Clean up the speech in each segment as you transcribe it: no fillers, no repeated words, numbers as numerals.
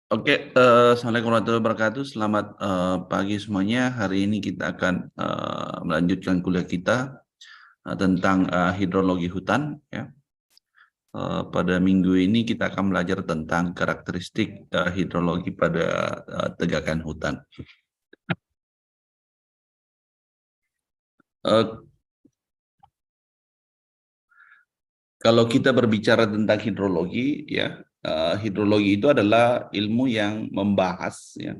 Oke, Assalamualaikum warahmatullahi wabarakatuh. Selamat pagi semuanya. Hari ini kita akan melanjutkan kuliah kita tentang hidrologi hutan. Ya. Pada minggu ini kita akan belajar tentang karakteristik hidrologi pada tegakan hutan. Eh, Kalau kita berbicara tentang hidrologi, ya, hidrologi itu adalah ilmu yang membahas, ya,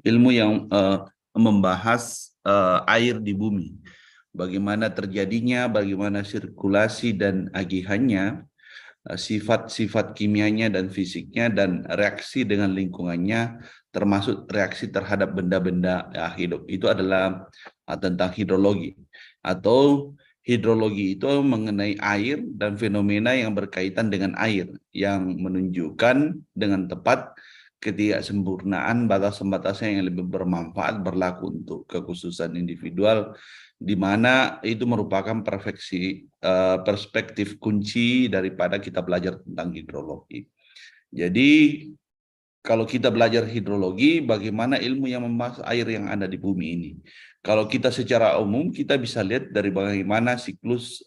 ilmu yang membahas air di bumi, bagaimana terjadinya, bagaimana sirkulasi dan agihannya, sifat-sifat kimianya dan fisiknya, dan reaksi dengan lingkungannya, termasuk reaksi terhadap benda-benda hidup. Itu adalah tentang hidrologi. Atau hidrologi itu mengenai air dan fenomena yang berkaitan dengan air, yang menunjukkan dengan tepat ketidaksempurnaan batas-batasnya yang lebih bermanfaat berlaku untuk kekhususan individual, di mana itu merupakan perspektif kunci daripada kita belajar tentang hidrologi. Jadi kalau kita belajar hidrologi, bagaimana ilmu yang membahas air yang ada di bumi ini. Kalau kita secara umum, kita bisa lihat dari bagaimana siklus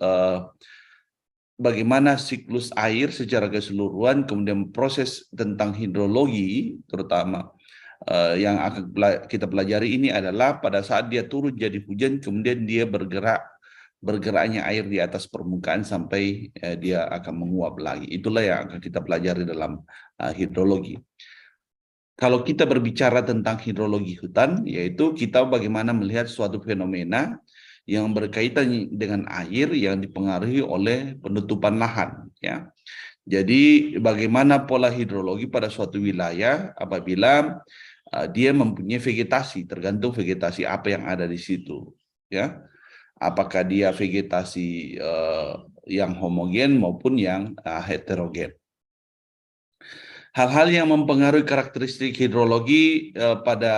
air secara keseluruhan, kemudian proses tentang hidrologi, terutama yang akan kita pelajari ini adalah pada saat dia turun jadi hujan, kemudian dia bergeraknya air di atas permukaan sampai dia akan menguap lagi. Itulah yang akan kita pelajari dalam hidrologi. Kalau kita berbicara tentang hidrologi hutan, yaitu kita bagaimana melihat suatu fenomena yang berkaitan dengan air yang dipengaruhi oleh penutupan lahan. Ya. Jadi bagaimana pola hidrologi pada suatu wilayah apabila dia mempunyai vegetasi, tergantung vegetasi apa yang ada di situ. Ya. Apakah dia vegetasi yang homogen maupun yang heterogen. Hal-hal yang mempengaruhi karakteristik hidrologi pada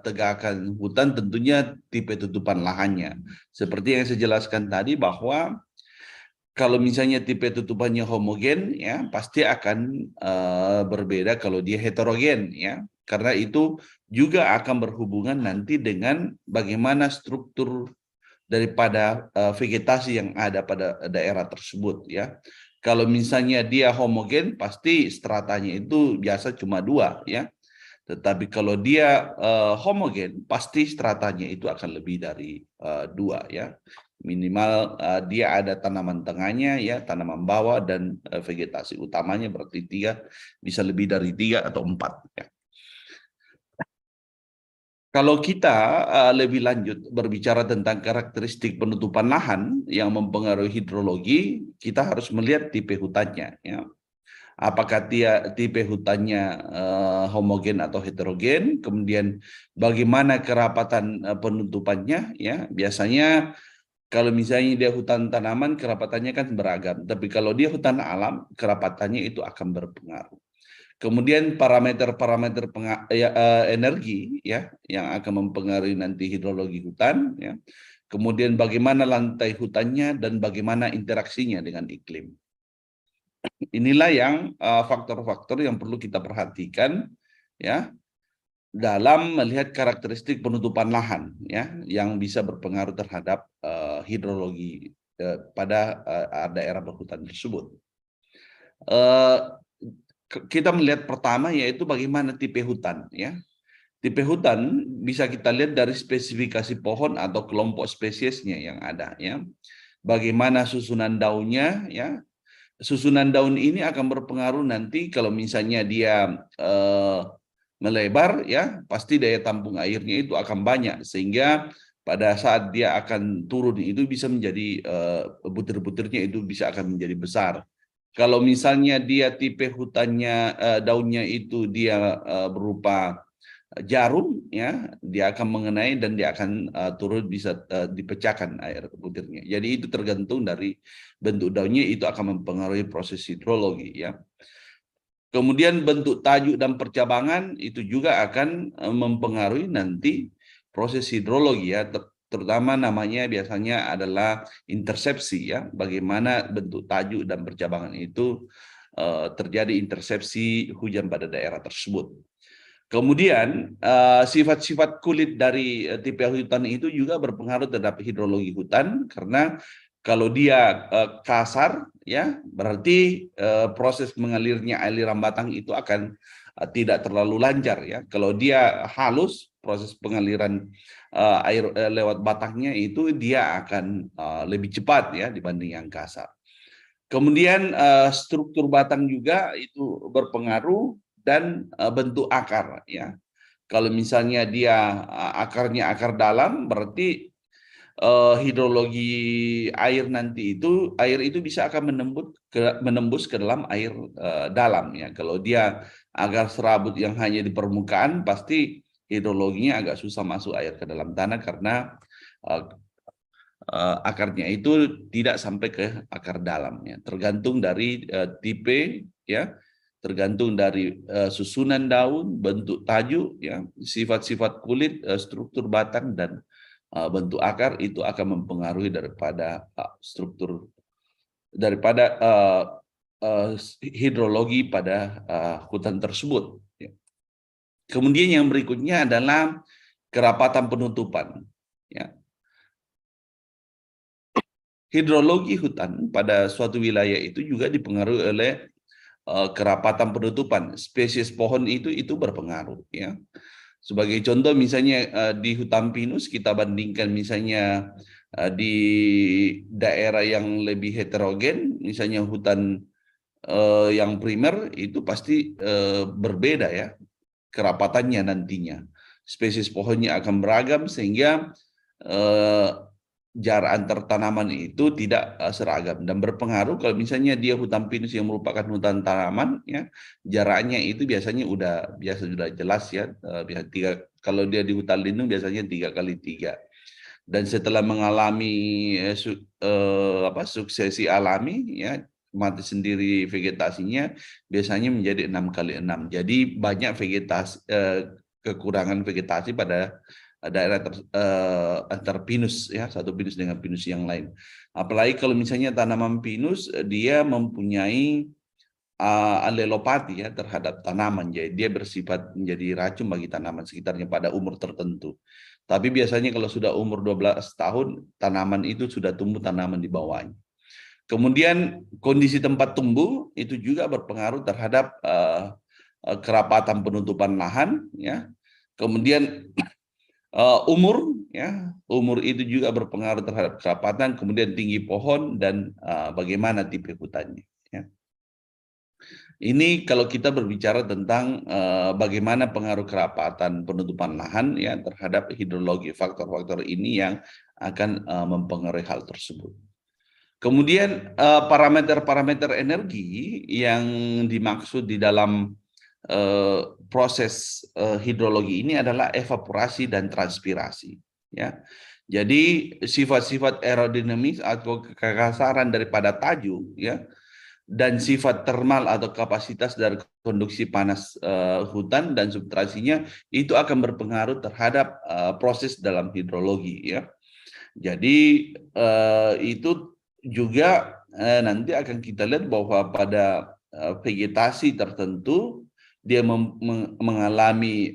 tegakan hutan tentunya tipe tutupan lahannya. Seperti yang saya jelaskan tadi bahwa kalau misalnya tipe tutupannya homogen, ya pasti akan berbeda kalau dia heterogen, ya. Karena itu juga akan berhubungan nanti dengan bagaimana struktur daripada vegetasi yang ada pada daerah tersebut, ya. Kalau misalnya dia homogen, pasti stratanya itu biasa cuma 2, ya. Tetapi kalau dia homogen, pasti stratanya itu akan lebih dari 2, ya. Minimal dia ada tanaman tengahnya, ya, tanaman bawah, dan vegetasi utamanya berarti 3, bisa lebih dari 3 atau 4, ya. Kalau kita lebih lanjut berbicara tentang karakteristik penutupan lahan yang mempengaruhi hidrologi, kita harus melihat tipe hutannya. Ya. Apakah dia tipe hutannya homogen atau heterogen, kemudian bagaimana kerapatan penutupannya. Ya. Biasanya kalau misalnya dia hutan tanaman, kerapatannya kan beragam. Tapi kalau dia hutan alam, kerapatannya itu akan berpengaruh. Kemudian parameter-parameter energi, ya, yang akan mempengaruhi nanti hidrologi hutan, ya. Kemudian bagaimana lantai hutannya dan bagaimana interaksinya dengan iklim. Inilah yang faktor-faktor yang perlu kita perhatikan, ya, dalam melihat karakteristik penutupan lahan, ya, yang bisa berpengaruh terhadap hidrologi pada daerah berhutan tersebut. Kita melihat pertama yaitu bagaimana tipe hutan, ya. Tipe hutan bisa kita lihat dari spesifikasi pohon atau kelompok spesiesnya yang ada, ya. Bagaimana susunan daunnya, ya. Susunan daun ini akan berpengaruh nanti kalau misalnya dia melebar, ya, pasti daya tampung airnya itu akan banyak sehingga pada saat dia akan turun itu bisa menjadi butir-butirnya itu bisa akan menjadi besar. Kalau misalnya dia tipe hutannya daunnya itu dia berupa jarum, ya, dia akan mengenai dan dia akan turun bisa dipecahkan air butirnya. Jadi itu tergantung dari bentuk daunnya, itu akan mempengaruhi proses hidrologi, ya. Kemudian bentuk tajuk dan percabangan itu juga akan mempengaruhi nanti proses hidrologi, ya, terutama namanya biasanya adalah intersepsi, ya. Bagaimana bentuk tajuk dan percabangan itu terjadi intersepsi hujan pada daerah tersebut. Kemudian sifat-sifat kulit dari tipe hutan itu juga berpengaruh terhadap hidrologi hutan, karena kalau dia kasar ya berarti proses mengalirnya aliran batang itu akan tidak terlalu lancar ya. Kalau dia halus, proses pengaliran air lewat batangnya itu dia akan lebih cepat ya dibanding yang kasar. Kemudian struktur batang juga itu berpengaruh, dan bentuk akar ya. Kalau misalnya dia akarnya akar dalam, berarti hidrologi air nanti itu air itu bisa akan menembus ke dalam air dalam ya. Kalau dia akar serabut yang hanya di permukaan, pasti hidrologinya agak susah masuk air ke dalam tanah, karena akarnya itu tidak sampai ke akar dalam ya. Tergantung dari tipe ya, tergantung dari susunan daun, bentuk tajuk ya, sifat-sifat kulit, struktur batang, dan bentuk akar itu akan mempengaruhi daripada struktur daripada hidrologi pada hutan tersebut ya. Kemudian yang berikutnya adalah kerapatan penutupan ya. Hidrologi hutan pada suatu wilayah itu juga dipengaruhi oleh kerapatan penutupan. Spesies pohon itu berpengaruh ya. Sebagai contoh misalnya di hutan pinus kita bandingkan misalnya di daerah yang lebih heterogen, misalnya hutan yang primer itu pasti berbeda ya kerapatannya nantinya. Spesies pohonnya akan beragam sehingga jarak antar tanaman itu tidak seragam, dan berpengaruh. Kalau misalnya dia hutan pinus yang merupakan hutan tanaman ya, jaraknya itu biasanya sudah jelas ya, kalau dia di hutan lindung biasanya 3x3, dan setelah mengalami suksesi alami ya, mati sendiri vegetasinya biasanya menjadi 6x6. Jadi banyak vegetasi kekurangan vegetasi pada daerah antar pinus ya, satu pinus dengan pinus yang lain. Apalagi kalau misalnya tanaman pinus dia mempunyai alelopati ya terhadap tanaman, jadi dia bersifat menjadi racun bagi tanaman sekitarnya pada umur tertentu. Tapi biasanya kalau sudah umur 12 tahun, tanaman itu sudah tumbuh tanaman di bawahnya. Kemudian kondisi tempat tumbuh itu juga berpengaruh terhadap kerapatan penutupan lahan ya. Kemudian umur ya, umur itu juga berpengaruh terhadap kerapatan, kemudian tinggi pohon, dan bagaimana tipe hutannya ya. Ini kalau kita berbicara tentang bagaimana pengaruh kerapatan penutupan lahan ya terhadap hidrologi, faktor-faktor ini yang akan mempengaruhi hal tersebut. Kemudian parameter-parameter energi yang dimaksud di dalam proses hidrologi ini adalah evaporasi dan transpirasi ya. Jadi sifat-sifat aerodinamis atau kekasaran daripada tajuk ya, dan sifat termal atau kapasitas dari konduksi panas hutan dan subtrasinya itu akan berpengaruh terhadap proses dalam hidrologi ya. Jadi itu juga nanti akan kita lihat bahwa pada vegetasi tertentu dia mengalami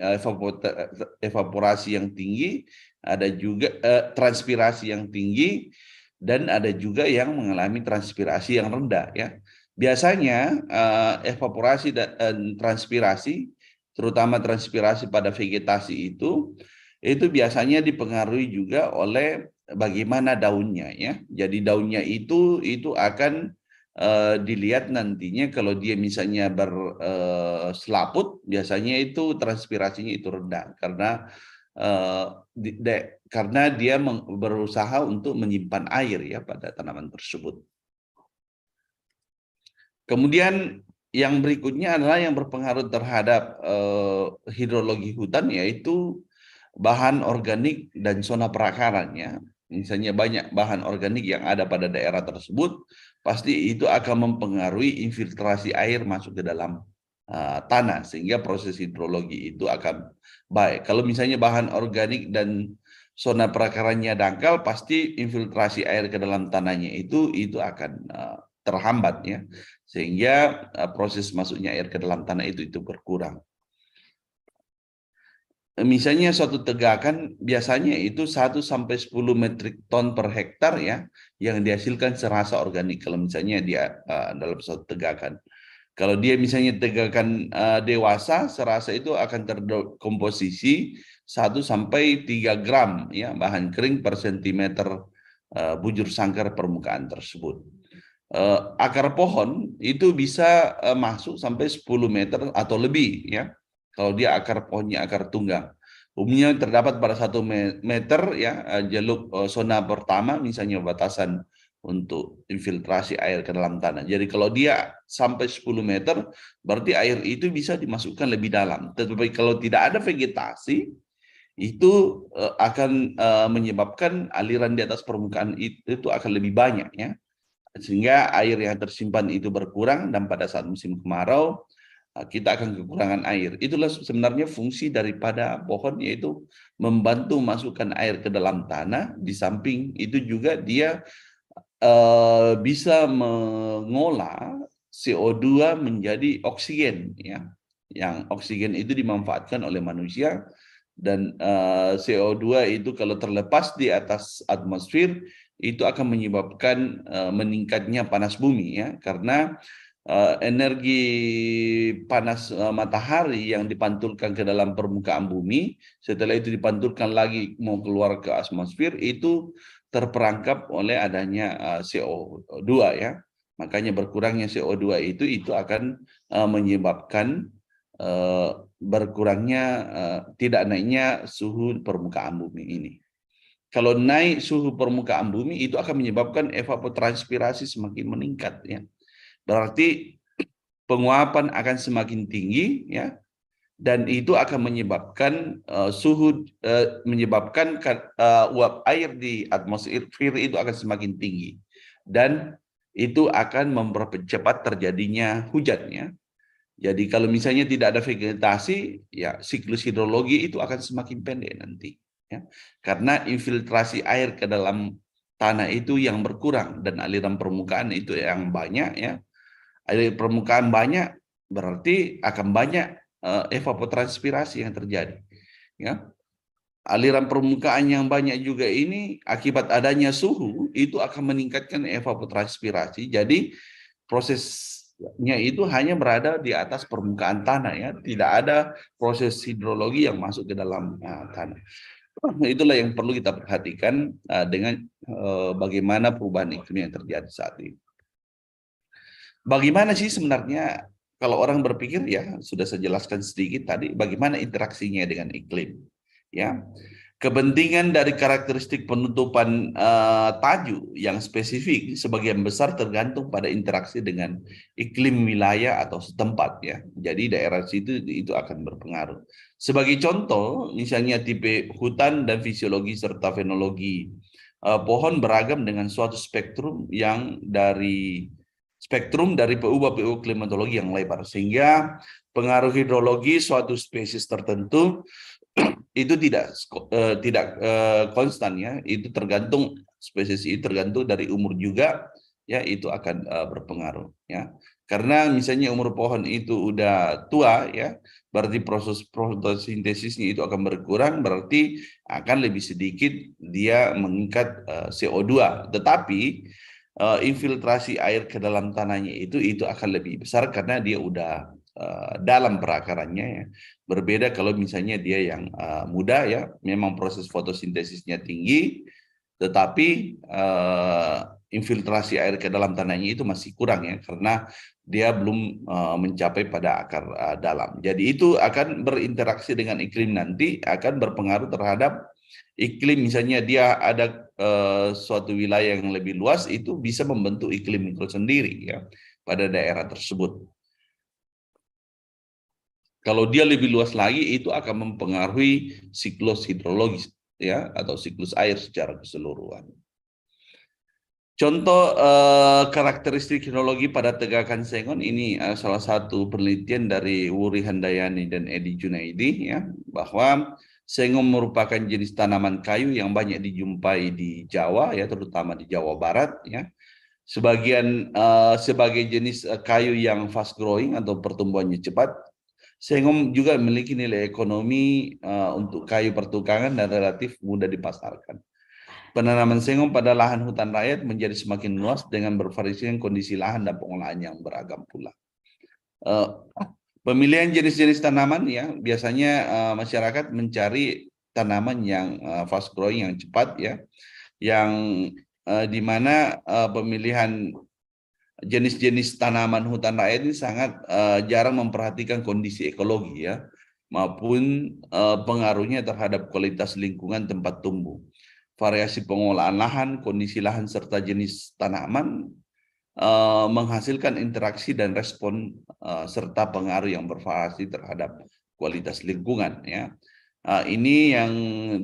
evaporasi yang tinggi, ada juga transpirasi yang tinggi, dan ada juga yang mengalami transpirasi yang rendah ya. Biasanya evaporasi dan transpirasi, terutama transpirasi pada vegetasi itu biasanya dipengaruhi juga oleh bagaimana daunnya ya. Jadi daunnya itu akan dilihat nantinya. Kalau dia misalnya berselaput, biasanya itu transpirasinya itu rendah karena dia berusaha untuk menyimpan air ya pada tanaman tersebut. Kemudian yang berikutnya adalah yang berpengaruh terhadap hidrologi hutan, yaitu bahan organik dan zona perakarannya. Misalnya banyak bahan organik yang ada pada daerah tersebut, pasti itu akan mempengaruhi infiltrasi air masuk ke dalam tanah, sehingga proses hidrologi itu akan baik. Kalau misalnya bahan organik dan zona perakarannya dangkal, pasti infiltrasi air ke dalam tanahnya itu akan terhambat ya, sehingga proses masuknya air ke dalam tanah itu berkurang. Misalnya suatu tegakan biasanya itu 1 sampai 10 metrik ton per hektar ya yang dihasilkan serasa organik kalau misalnya dia dalam suatu tegakan. Kalau dia misalnya tegakan dewasa, serasa itu akan terkomposisi 1 sampai 3 gram ya bahan kering per sentimeter bujur sangkar permukaan tersebut. Akar pohon itu bisa masuk sampai 10 meter atau lebih ya. Kalau dia akar pohonnya akar tunggang. Umumnya terdapat pada 1 meter ya jalur zona pertama misalnya batasan untuk infiltrasi air ke dalam tanah. Jadi kalau dia sampai 10 meter berarti air itu bisa dimasukkan lebih dalam. Tetapi kalau tidak ada vegetasi itu akan menyebabkan aliran di atas permukaan itu akan lebih banyak ya. Sehingga air yang tersimpan itu berkurang dan pada saat musim kemarau kita akan kekurangan air. Itulah sebenarnya fungsi daripada pohon, yaitu membantu masukkan air ke dalam tanah. Di samping itu juga dia bisa mengolah CO2 menjadi oksigen ya. Yang oksigen itu dimanfaatkan oleh manusia dan CO2 itu kalau terlepas di atas atmosfer itu akan menyebabkan meningkatnya panas bumi ya, karena energi panas matahari yang dipantulkan ke dalam permukaan bumi, setelah itu dipantulkan lagi mau keluar ke atmosfer, itu terperangkap oleh adanya CO2 ya. Makanya berkurangnya CO2 itu akan menyebabkan berkurangnya tidak naiknya suhu permukaan bumi ini. Kalau naik suhu permukaan bumi itu akan menyebabkan evapotranspirasi semakin meningkat ya. Berarti penguapan akan semakin tinggi ya, dan itu akan menyebabkan uap air di atmosfer itu akan semakin tinggi dan itu akan mempercepat terjadinya hujan ya. Jadi kalau misalnya tidak ada vegetasi, ya siklus hidrologi itu akan semakin pendek nanti. Ya. Karena infiltrasi air ke dalam tanah itu yang berkurang dan aliran permukaan itu yang banyak ya. Aliran permukaan banyak berarti akan banyak evapotranspirasi yang terjadi. Ya. Aliran permukaan yang banyak juga ini akibat adanya suhu itu akan meningkatkan evapotranspirasi. Jadi prosesnya itu hanya berada di atas permukaan tanah ya, tidak ada proses hidrologi yang masuk ke dalam tanah. Itulah yang perlu kita perhatikan dengan bagaimana perubahan iklim yang terjadi saat ini. Bagaimana sih sebenarnya kalau orang berpikir ya sudah saya jelaskan sedikit tadi bagaimana interaksinya dengan iklim ya. Kepentingan dari karakteristik penutupan taju yang spesifik sebagian besar tergantung pada interaksi dengan iklim wilayah atau setempat ya. Jadi daerah situ itu akan berpengaruh. Sebagai contoh, misalnya tipe hutan dan fisiologi serta fenologi pohon beragam dengan suatu spektrum dari PU klimatologi yang lebar, sehingga pengaruh hidrologi suatu spesies tertentu itu tidak konstan ya, itu tergantung spesies itu tergantung dari umur juga ya, itu akan berpengaruh ya, karena misalnya umur pohon itu udah tua ya, berarti proses fotosintesisnya itu akan berkurang, berarti akan lebih sedikit dia mengikat CO2, tetapi infiltrasi air ke dalam tanahnya itu akan lebih besar karena dia udah dalam perakarannya ya. Berbeda kalau misalnya dia yang muda ya, memang proses fotosintesisnya tinggi, tetapi infiltrasi air ke dalam tanahnya itu masih kurang ya, karena dia belum mencapai pada akar dalam. Jadi itu akan berinteraksi dengan iklim nanti, akan berpengaruh terhadap iklim. Misalnya dia ada suatu wilayah yang lebih luas, itu bisa membentuk iklim itu sendiri ya pada daerah tersebut. Kalau dia lebih luas lagi, itu akan mempengaruhi siklus hidrologis ya, atau siklus air secara keseluruhan. Contoh karakteristik hidrologi pada tegakan Sengon ini salah satu penelitian dari Wuri Handayani dan Edi Junaidi ya, bahwa Sengon merupakan jenis tanaman kayu yang banyak dijumpai di Jawa ya, terutama di Jawa Barat ya. Sebagai jenis kayu yang fast growing atau pertumbuhannya cepat, sengon juga memiliki nilai ekonomi untuk kayu pertukangan dan relatif mudah dipasarkan. Penanaman sengon pada lahan hutan rakyat menjadi semakin luas dengan bervariasi kondisi lahan dan pengolahan yang beragam pula. Pemilihan jenis-jenis tanaman ya, biasanya masyarakat mencari tanaman yang fast growing, yang cepat ya, yang di mana pemilihan jenis-jenis tanaman hutan rakyat ini sangat jarang memperhatikan kondisi ekologi ya, maupun pengaruhnya terhadap kualitas lingkungan tempat tumbuh. Variasi pengolahan lahan, kondisi lahan, serta jenis tanaman menghasilkan interaksi dan respon serta pengaruh yang bervariasi terhadap kualitas lingkungan ya. Ini yang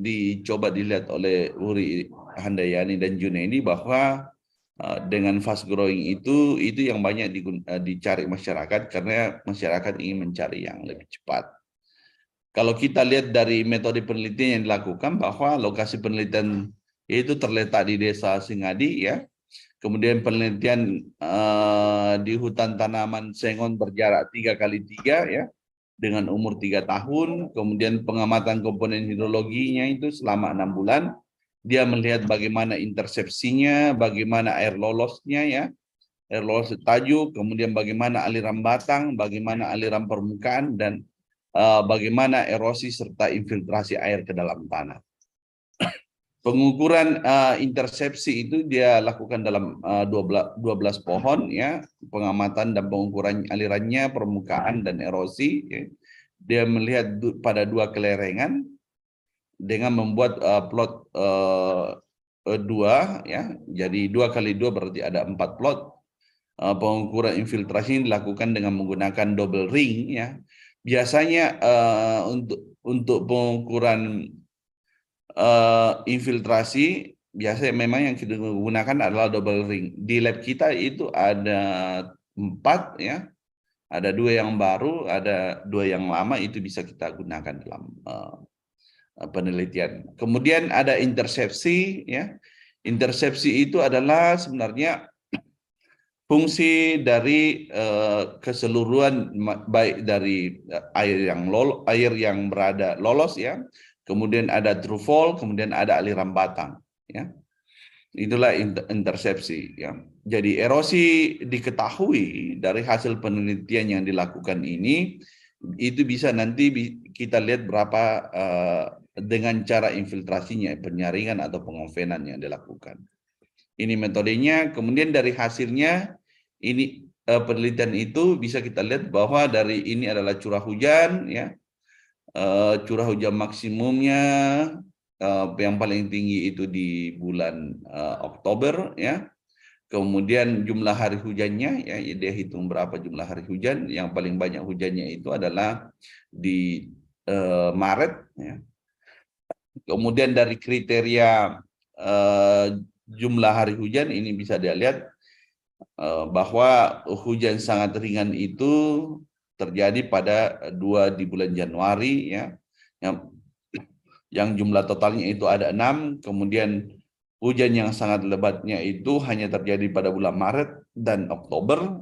dicoba dilihat oleh Uri Handayani dan Junaidi, bahwa dengan fast growing itu yang banyak dicari masyarakat karena masyarakat ingin mencari yang lebih cepat. Kalau kita lihat dari metode penelitian yang dilakukan, bahwa lokasi penelitian itu terletak di Desa Singadi ya. Kemudian penelitian di hutan tanaman sengon berjarak 3x3 ya, dengan umur 3 tahun. Kemudian pengamatan komponen hidrologinya itu selama 6 bulan. Dia melihat bagaimana intersepsinya, bagaimana air lolosnya ya, air lolos tajuk, kemudian bagaimana aliran batang, bagaimana aliran permukaan, dan bagaimana erosi serta infiltrasi air ke dalam tanah. Pengukuran intersepsi itu dia lakukan dalam 12 pohon ya, pengamatan dan pengukuran alirannya, permukaan dan erosi ya. Dia melihat pada 2 kelerengan dengan membuat plot 2 ya. Jadi 2x2 berarti ada 4 plot. Pengukuran infiltrasi dilakukan dengan menggunakan double ring ya. Biasanya untuk pengukuran infiltrasi biasanya memang yang kita gunakan adalah double ring. Di lab kita itu ada 4 ya, ada 2 yang baru, ada 2 yang lama, itu bisa kita gunakan dalam penelitian. Kemudian ada intersepsi ya. Intersepsi itu adalah sebenarnya fungsi dari keseluruhan, baik dari air yang berada lolos ya, kemudian ada true fall, kemudian ada aliran batang ya. Itulah intersepsi ya. Jadi erosi diketahui dari hasil penelitian yang dilakukan ini, itu bisa nanti kita lihat berapa dengan cara infiltrasinya, penyaringan atau pengovenan yang dilakukan. Ini metodenya. Kemudian dari hasilnya ini penelitian itu bisa kita lihat bahwa dari ini adalah curah hujan ya. Curah hujan maksimumnya yang paling tinggi itu di bulan Oktober ya. Kemudian jumlah hari hujannya ya, dia hitung berapa jumlah hari hujan. Yang paling banyak hujannya itu adalah di Maret ya. Kemudian dari kriteria jumlah hari hujan ini bisa dilihat bahwa hujan sangat ringan itu terjadi pada 2 di bulan Januari ya, yang jumlah totalnya itu ada 6. Kemudian hujan yang sangat lebatnya itu hanya terjadi pada bulan Maret dan Oktober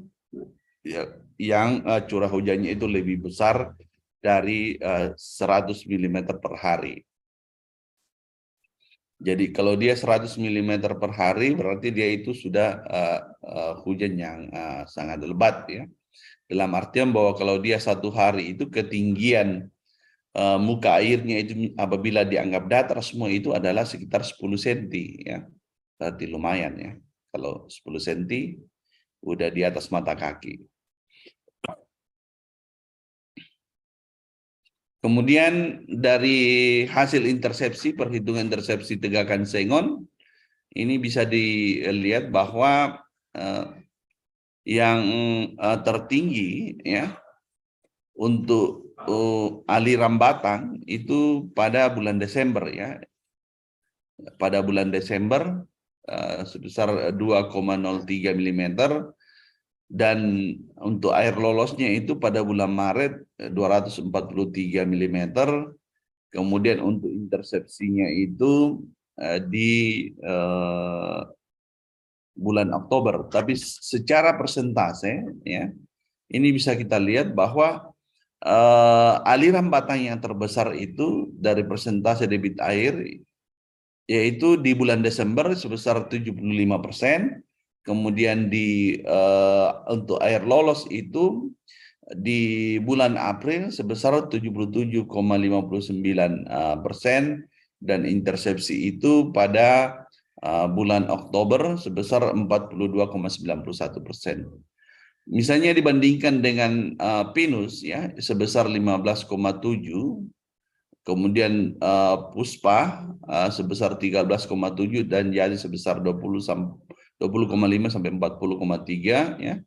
ya, yang curah hujannya itu lebih besar dari 100 mm per hari. Jadi kalau dia 100 mm per hari, berarti dia itu sudah hujan yang sangat lebat ya. Dalam artian bahwa kalau dia 1 hari itu ketinggian muka airnya itu apabila dianggap datar semua itu adalah sekitar 10 cm ya. Berarti lumayan ya. Kalau 10 cm udah di atas mata kaki. Kemudian dari hasil intersepsi, perhitungan intersepsi tegakan sengon, ini bisa dilihat bahwa yang tertinggi ya untuk aliran batang itu pada bulan Desember ya. Pada bulan Desember sebesar 2,03 mm, dan untuk air lolosnya itu pada bulan Maret 243 mm. Kemudian untuk intersepsinya itu di bulan Oktober. Tapi secara persentase, ya, ini bisa kita lihat bahwa aliran batang yang terbesar itu dari persentase debit air, yaitu di bulan Desember sebesar 75%, kemudian untuk air lolos itu di bulan April sebesar 77,59%, dan intersepsi itu pada bulan Oktober sebesar 42,91%. Misalnya dibandingkan dengan Pinus, ya, sebesar 15,7, kemudian Puspa sebesar 13,7, dan Jali sebesar 20,5 sampai 40,3, ya.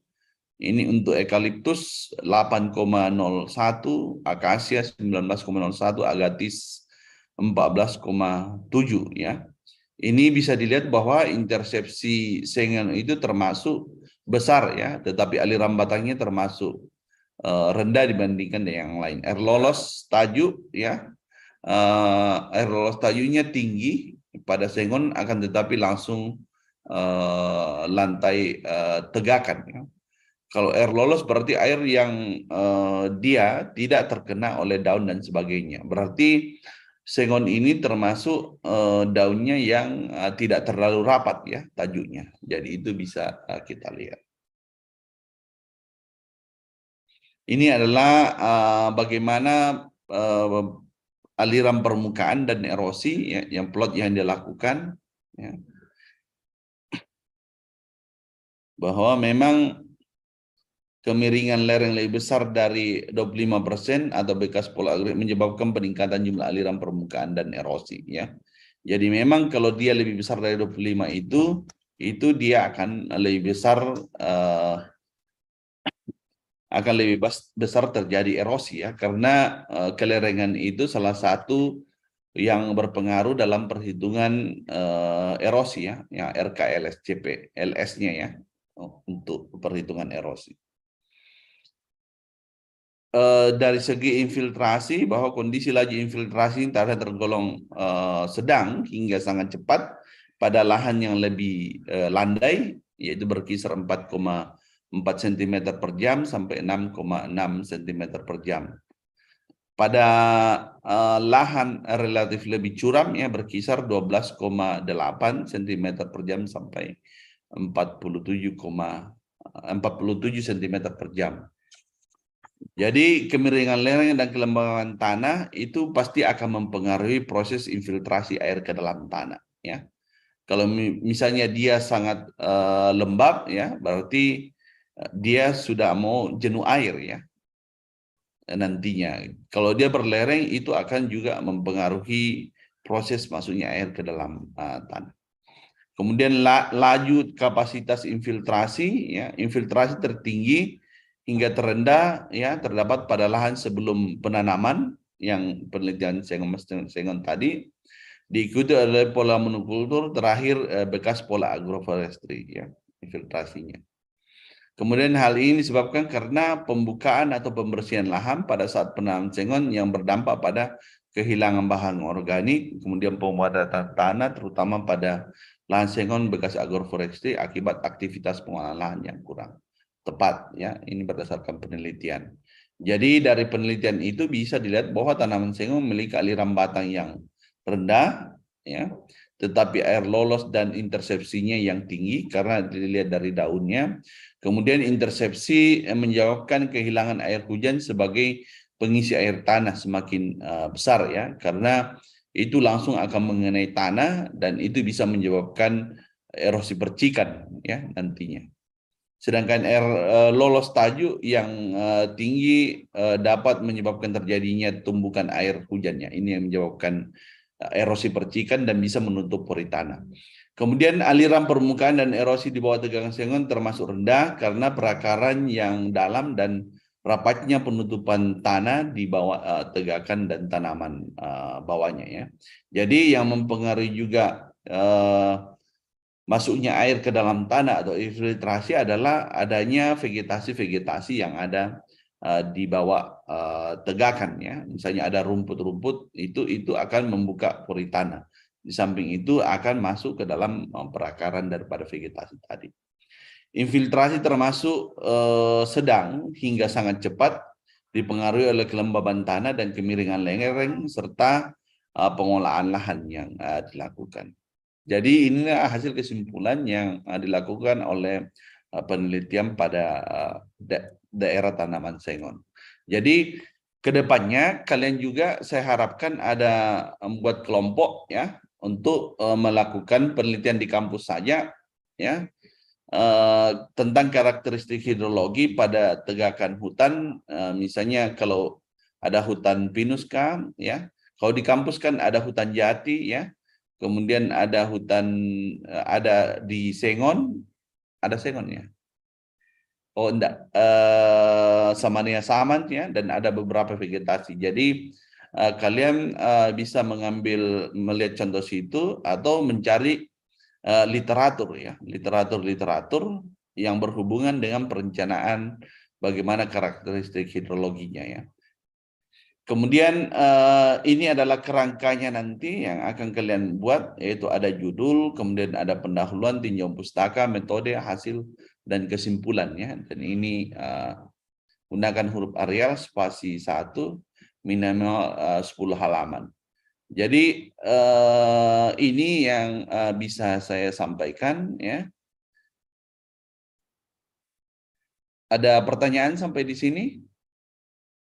Ini untuk eukaliptus 8,01, akasia 19,01, agatis 14,7, ya. Ini bisa dilihat bahwa intersepsi Sengon itu termasuk besar, ya, tetapi aliran batangnya termasuk rendah dibandingkan dengan yang lain. Air lolos tajuk, ya, air lolos tajuknya tinggi pada Sengon, akan tetapi langsung lantai tegakan, ya. Kalau air lolos berarti air yang dia tidak terkena oleh daun dan sebagainya. Berarti Sengon ini termasuk daunnya yang tidak terlalu rapat, ya, tajuknya. Jadi itu bisa kita lihat. Ini adalah bagaimana aliran permukaan dan erosi, ya, yang plot yang dilakukan, ya. Bahwa memang kemiringan lereng lebih besar dari 25% atau bekas pola agregat menyebabkan peningkatan jumlah aliran permukaan dan erosi, ya. Jadi memang kalau dia lebih besar dari 25 itu dia akan lebih besar besar terjadi erosi, ya, karena kelerengan itu salah satu yang berpengaruh dalam perhitungan erosi, ya, RKLSCP LS-nya, ya, untuk perhitungan erosi. Dari segi infiltrasi, bahwa kondisi laju infiltrasi tergolong sedang hingga sangat cepat pada lahan yang lebih landai, yaitu berkisar 4,4 cm per jam sampai 6,6 cm per jam. Pada lahan relatif lebih curam, ya, berkisar 12,8 cm per jam sampai 47 cm per jam. Jadi kemiringan lereng dan kelembaban tanah itu pasti akan mempengaruhi proses infiltrasi air ke dalam tanah, ya. Kalau misalnya dia sangat lembab, ya, berarti dia sudah mau jenuh air, ya, nantinya. Kalau dia berlereng itu akan juga mempengaruhi proses masuknya air ke dalam tanah. Kemudian laju kapasitas infiltrasi, ya, infiltrasi tertinggi hingga terendah, ya, terdapat pada lahan sebelum penanaman, yang penelitian Sengon tadi, diikuti oleh pola monokultur, terakhir bekas pola agroforestry, ya, infiltrasinya. Kemudian hal ini disebabkan karena pembukaan atau pembersihan lahan pada saat penanaman Sengon yang berdampak pada kehilangan bahan organik, kemudian pemadatan tanah terutama pada lahan Sengon bekas agroforestry akibat aktivitas pengolahan lahan yang kurang tepat, ya. Ini berdasarkan penelitian. Jadi dari penelitian itu bisa dilihat bahwa tanaman Sengon memiliki aliran batang yang rendah, ya, tetapi air lolos dan intersepsinya yang tinggi karena dilihat dari daunnya. Kemudian intersepsi menjawabkan kehilangan air hujan sebagai pengisi air tanah semakin besar, ya, karena itu langsung akan mengenai tanah dan itu bisa menyebabkan erosi percikan, ya, nantinya. Sedangkan air lolos tajuk yang tinggi dapat menyebabkan terjadinya tumbukan air hujannya. Ini yang menyebabkan erosi percikan dan bisa menutup pori tanah. Kemudian aliran permukaan dan erosi di bawah tegangan Sengon termasuk rendah karena perakaran yang dalam dan rapatnya penutupan tanah di bawah tegakan dan tanaman bawahnya, ya. Jadi yang mempengaruhi juga masuknya air ke dalam tanah atau infiltrasi adalah adanya vegetasi-vegetasi yang ada di bawah tegakan, ya. Misalnya ada rumput-rumput, itu akan membuka pori tanah. Di samping itu akan masuk ke dalam perakaran daripada vegetasi tadi. Infiltrasi termasuk sedang hingga sangat cepat, dipengaruhi oleh kelembaban tanah dan kemiringan lereng serta pengolahan lahan yang dilakukan. Jadi inilah hasil kesimpulan yang dilakukan oleh penelitian pada daerah tanaman sengon. Jadi kedepannya kalian juga saya harapkan ada membuat kelompok ya untuk melakukan penelitian di kampus saja ya tentang karakteristik hidrologi pada tegakan hutan. Misalnya kalau ada hutan pinuska ya, kalau di kampus kan ada hutan jati ya, kemudian ada hutan ada di Sengon, ada Sengon ya. Oh enggak, Samania Saman ya, dan ada beberapa vegetasi. Jadi kalian bisa melihat contoh situ atau mencari literatur ya, literatur yang berhubungan dengan perencanaan bagaimana karakteristik hidrologinya ya. Kemudian ini adalah kerangkanya nanti yang akan kalian buat, yaitu ada judul, kemudian ada pendahuluan, tinjauan pustaka, metode, hasil, dan kesimpulannya. Dan ini gunakan huruf Arial spasi 1 minimal 10 halaman. Jadi ini yang bisa saya sampaikan ya. Ada pertanyaan sampai di sini?